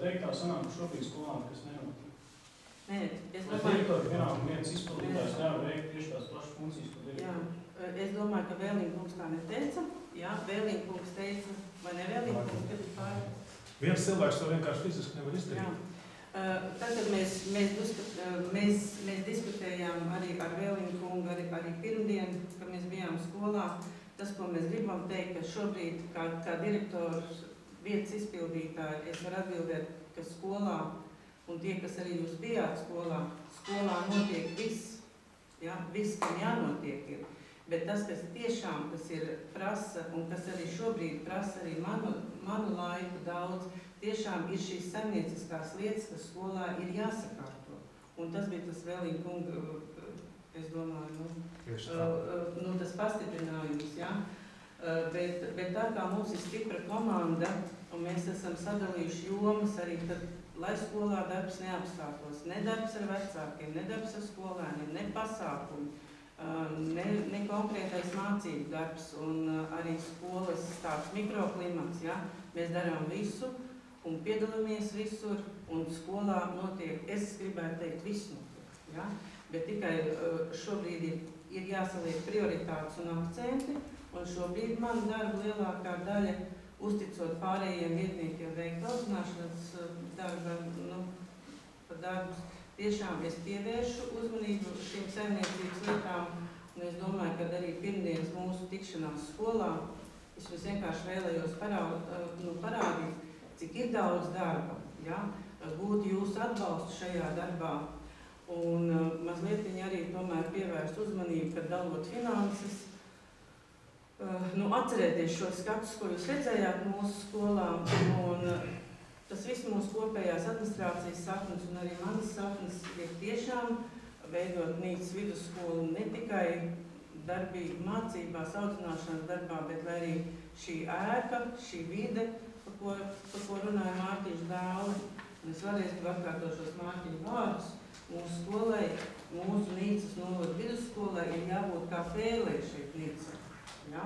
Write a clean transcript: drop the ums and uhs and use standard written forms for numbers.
Teikt, tā sanāk, ka šobrīd skolām kas nenotiek. Nē, es Vai domāju, direktori vienalga viens izpildītājs nevar veikt tieši tās pašas funkcijas, ko direktori? jā, es domāju, ka Vēlīnkungs tā neteica. Jā, Vēlīnkungs teica, vai ne Vēlīnkungs, kad ir pāri? Viens cilvēks to vienkārši fiziski nevar izdarīt. Tad, kad mēs diskutējām arī ar Vēlīnkungu, arī pirmdien, kad mēs bijām skolā, tas, ko mēs gribam teikt, ka šobrīd, kā direktors vietas izpildītāji, es varu atbildēt, ka skolā, un tie, kas arī jūs bijāt skolā notiek viss, ja, viss, kam jānotiek ir. Bet tas, kas tiešām, kas ir prasa, un kas arī šobrīd prasa arī manu laiku daudz, tiešām ir šīs saimnieciskās lietas, kas skolā ir jāsakārto. Un tas bija tas Vēlīnkunga, es domāju, tas pastiprinājums, ja. Bet tā kā mums ir stipra komanda, un mēs esam sadalījuši jomas arī tad, lai skolā darbs neapstātos. Ne darbs ar vecākiem, ne darbs ar skolēniem, ne pasākumi, ne konkrētais mācību darbs un arī skolas tāds mikroklimats. Ja? Mēs darām visu un piedalāmies visur, un skolā notiek, es gribētu teikt, viss notiek. Ja? Bet tikai šobrīd ir jāsaliek prioritātes un akcenti, un šobrīd man darba lielākā daļa, uzticot pārējiem vietniekiem veikt audzināšanas darbus, tiešām es pievēršu uzmanību šīm saimniecības lietām, un es domāju, ka arī pirmdienas mūsu tikšanās skolā es jums vienkārši vēlējos parādīt, cik ir daudz darba, ja? Būt jūsu atbalstu šajā darbā, un mazliet viņi arī tomēr pievērst uzmanību, kad dalot finanses, atcerēties šos skatus, ko jūs redzējāt mūsu skolā, un tas viss mūsu kopējās administrācijas sapnis un arī manas sapnis ir tiešām veidot Nīcas vidusskolu ne tikai darbīgi mācībās, audzināšanas darbā, bet arī šī ēka, šī vide, par ko runāja Mārtiņš Dāli. Un es vēlreiz gribu atkārtot šos Mārtiņa vārdus. Mūsu skolai, mūsu Nīcas novada vidusskolai ir jābūt kā pēlē šeit Nīcā. Ja?